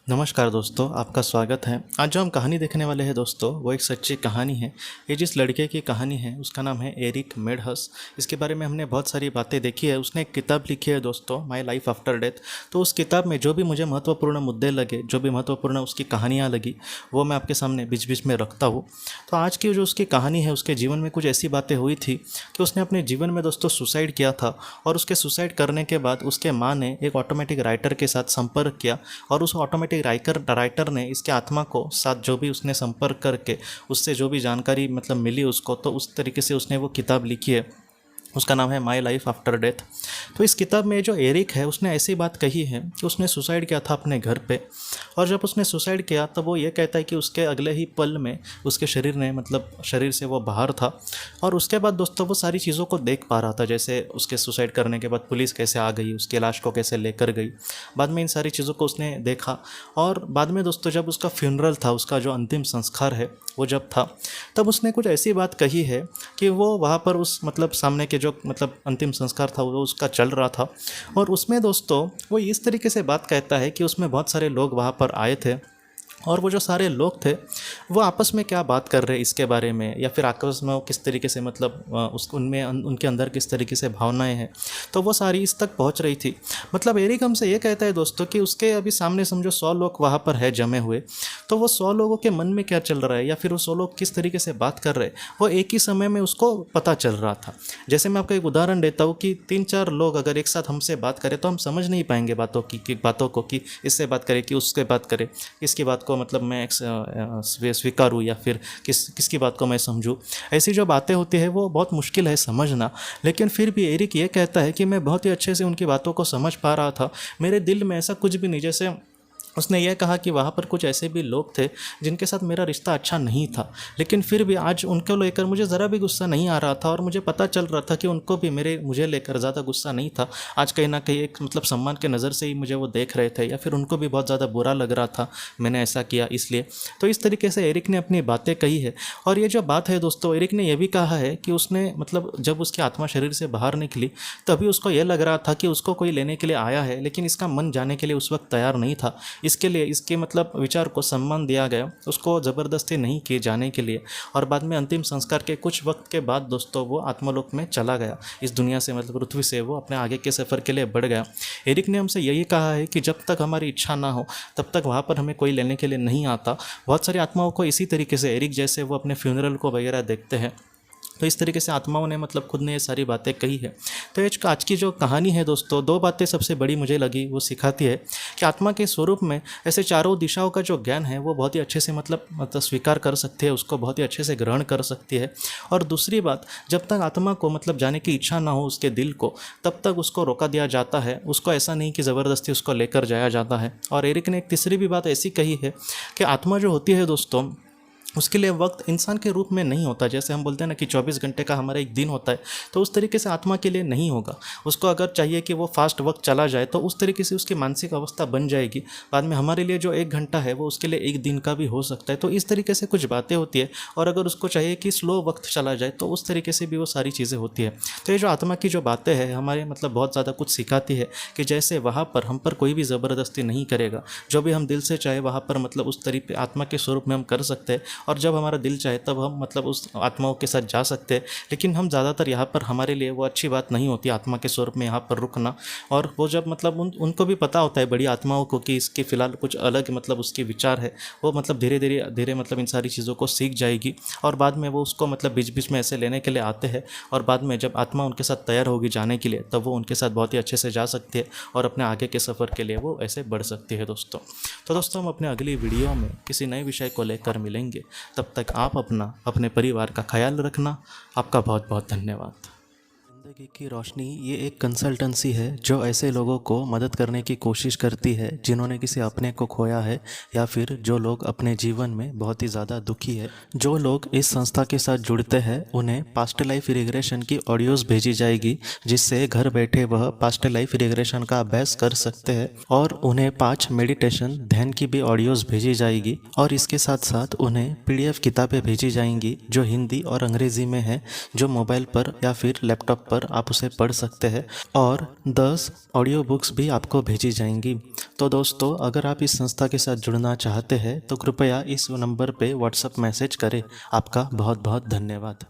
नमस्कार दोस्तों, आपका स्वागत है। आज जो हम कहानी देखने वाले हैं दोस्तों, वो एक सच्ची कहानी है। ये जिस लड़के की कहानी है उसका नाम है एरिक मेडहस। इसके बारे में हमने बहुत सारी बातें देखी है। उसने एक किताब लिखी है दोस्तों, माय लाइफ आफ्टर डेथ। तो उस किताब में जो भी मुझे महत्वपूर्ण मुद्दे लगे, जो भी महत्वपूर्ण उसकी कहानियाँ लगी, वो मैं आपके सामने बीच बीच में रखता हूँ। तो आज की जो उसकी कहानी है, उसके जीवन में कुछ ऐसी बातें हुई थी कि उसने अपने जीवन में दोस्तों सुसाइड किया था। और उसके सुसाइड करने के बाद उसके माँ ने एक ऑटोमेटिक राइटर के साथ संपर्क किया और उस ऑटोमेटिक राइटर ने इसके आत्मा को साथ जो भी उसने संपर्क करके उससे जो भी जानकारी मतलब मिली उसको, तो उस तरीके से उसने वो किताब लिखी है। उसका नाम है माय लाइफ आफ्टर डेथ। तो इस किताब में जो एरिक है उसने ऐसी बात कही है कि उसने सुसाइड किया था अपने घर पे। और जब उसने सुसाइड किया तब वो ये कहता है कि उसके अगले ही पल में उसके शरीर ने मतलब शरीर से वो बाहर था। और उसके बाद दोस्तों वो सारी चीज़ों को देख पा रहा था, जैसे उसके सुसाइड करने के बाद पुलिस कैसे आ गई, उसकी लाश को कैसे लेकर गई। बाद में इन सारी चीज़ों को उसने देखा। और बाद में दोस्तों जब उसका फ्यूनरल था, उसका जो अंतिम संस्कार है वो जब था, तब उसने कुछ ऐसी बात कही है कि वो वहाँ पर उस मतलब सामने के जो मतलब अंतिम संस्कार था वो उसका चल रहा था। और उसमें दोस्तों वो इस तरीके से बात कहता है कि उसमें बहुत सारे लोग वहाँ पर आए थे। और वो जो सारे लोग थे वो आपस में क्या बात कर रहे हैं इसके बारे में, या फिर आपस में वो किस तरीके से मतलब उस उनमें उनके अंदर किस तरीके से भावनाएं हैं, तो वो सारी इस तक पहुंच रही थी। मतलब एरिक हमसे ये कहता है दोस्तों कि उसके अभी सामने समझो 100 लोग वहाँ पर है जमे हुए। तो वो 100 लोगों के मन में क्या चल रहा है या फिर वो 100 लोग किस तरीके से बात कर रहे हैं, वो एक ही समय में उसको पता चल रहा था। जैसे मैं आपको एक उदाहरण देता हूँ कि 3-4 लोग अगर एक साथ हमसे बात करें तो हम समझ नहीं पाएंगे बातों को कि इससे बात करें कि उससे बात करें, किसकी बात को मतलब मैं स्वीकारूँ या फिर किसकी बात को मैं समझूँ। ऐसी जो बातें होती है वो बहुत मुश्किल है समझना। लेकिन फिर भी एरिक ये कहता है कि मैं बहुत ही अच्छे से उनकी बातों को समझ पा रहा था। मेरे दिल में ऐसा कुछ भी नहीं, जैसे उसने यह कहा कि वहाँ पर कुछ ऐसे भी लोग थे जिनके साथ मेरा रिश्ता अच्छा नहीं था, लेकिन फिर भी आज उनको लेकर मुझे ज़रा भी गुस्सा नहीं आ रहा था। और मुझे पता चल रहा था कि उनको भी मुझे लेकर ज़्यादा गुस्सा नहीं था। आज कहीं ना कहीं एक मतलब सम्मान के नज़र से ही मुझे वो देख रहे थे, या फिर उनको भी बहुत ज़्यादा बुरा लग रहा था मैंने ऐसा किया इसलिए। तो इस तरीके से एरिक ने अपनी बातें कही है। और ये जो बात है दोस्तों, एरिक ने यह भी कहा है कि उसने मतलब जब उसकी आत्मा शरीर से बाहर निकली तभी उसको यह लग रहा था कि उसको कोई लेने के लिए आया है, लेकिन इसका मन जाने के लिए उस वक्त तैयार नहीं था। इसके लिए इसके मतलब विचार को सम्मान दिया गया, उसको ज़बरदस्ती नहीं किए जाने के लिए। और बाद में अंतिम संस्कार के कुछ वक्त के बाद दोस्तों वो आत्मलोक में चला गया, इस दुनिया से मतलब पृथ्वी से वो अपने आगे के सफ़र के लिए बढ़ गया। एरिक ने हमसे यही कहा है कि जब तक हमारी इच्छा ना हो तब तक वहाँ पर हमें कोई लेने के लिए नहीं आता। बहुत सारी आत्माओं को इसी तरीके से एरिक जैसे वो अपने फ्यूनरल को वगैरह देखते हैं। तो इस तरीके से आत्माओं ने मतलब खुद ने ये सारी बातें कही है। तो आज की जो कहानी है दोस्तों, 2 बातें सबसे बड़ी मुझे लगी। वो सिखाती है कि आत्मा के स्वरूप में ऐसे चारों दिशाओं का जो ज्ञान है वो बहुत ही अच्छे से मतलब स्वीकार कर सकती है, उसको बहुत ही अच्छे से ग्रहण कर सकती है। और दूसरी बात, जब तक आत्मा को मतलब जाने की इच्छा ना हो उसके दिल को, तब तक उसको रोका दिया जाता है। उसको ऐसा नहीं कि ज़बरदस्ती उसको लेकर जाया जाता है। और एरिक ने एक तीसरी भी बात ऐसी कही है कि आत्मा जो होती है दोस्तों, उसके लिए वक्त इंसान के रूप में नहीं होता। जैसे हम बोलते हैं ना कि 24 घंटे का हमारा एक दिन होता है, तो उस तरीके से आत्मा के लिए नहीं होगा। उसको अगर चाहिए कि वो फास्ट वक्त चला जाए तो उस तरीके से उसकी मानसिक अवस्था बन जाएगी। बाद में हमारे लिए जो 1 घंटा है वो उसके लिए 1 दिन का भी हो सकता है। तो इस तरीके से कुछ बातें होती है। और अगर उसको चाहिए कि स्लो वक्त चला जाए तो उस तरीके से भी वो सारी चीज़ें होती है। तो ये जो आत्मा की जो बातें हैं हमारे मतलब बहुत ज़्यादा कुछ सिखाती है कि जैसे वहाँ पर हम पर कोई भी ज़बरदस्ती नहीं करेगा। जो भी हम दिल से चाहे वहाँ पर मतलब उस तरीके आत्मा के स्वरूप में हम कर सकते हैं। और जब हमारा दिल चाहे तब हम मतलब उस आत्माओं के साथ जा सकते हैं। लेकिन हम ज़्यादातर यहाँ पर हमारे लिए वो अच्छी बात नहीं होती आत्मा के स्वरूप में यहाँ पर रुकना। और वो जब मतलब उनको भी पता होता है बड़ी आत्माओं को कि इसके फ़िलहाल कुछ अलग मतलब उसके विचार है, वो मतलब धीरे मतलब इन सारी चीज़ों को सीख जाएगी। और बाद में वो उसको मतलब बीच बीच में ऐसे लेने के लिए आते हैं। और बाद में जब आत्मा उनके साथ तैयार होगी जाने के लिए, तब वो उनके साथ बहुत ही अच्छे से जा सकती है और अपने आगे के सफ़र के लिए वो ऐसे बढ़ सकती है दोस्तों। तो दोस्तों हम अपने अगली वीडियो में किसी नए विषय को लेकर मिलेंगे। तब तक आप अपने परिवार का ख्याल रखना। आपका बहुत बहुत धन्यवाद। ज़िंदगी की रोशनी ये एक कंसल्टेंसी है जो ऐसे लोगों को मदद करने की कोशिश करती है जिन्होंने किसी अपने को खोया है, या फिर जो लोग अपने जीवन में बहुत ही ज़्यादा दुखी है। जो लोग इस संस्था के साथ जुड़ते हैं उन्हें पास्ट लाइफ रिग्रेशन की ऑडियोज़ भेजी जाएगी, जिससे घर बैठे वह पास्ट लाइफ रिग्रेशन का अभ्यास कर सकते हैं। और उन्हें 5 मेडिटेशन ध्यान की भी ऑडियोज़ भेजी जाएगी। और इसके साथ साथ उन्हें PDF किताबें भेजी जाएंगी जो हिंदी और अंग्रेज़ी में है, जो मोबाइल पर या फिर लैपटॉप पर आप उसे पढ़ सकते हैं। और 10 ऑडियो बुक्स भी आपको भेजी जाएंगी। तो दोस्तों, अगर आप इस संस्था के साथ जुड़ना चाहते हैं तो कृपया इस नंबर पे व्हाट्सएप मैसेज करें। आपका बहुत बहुत धन्यवाद।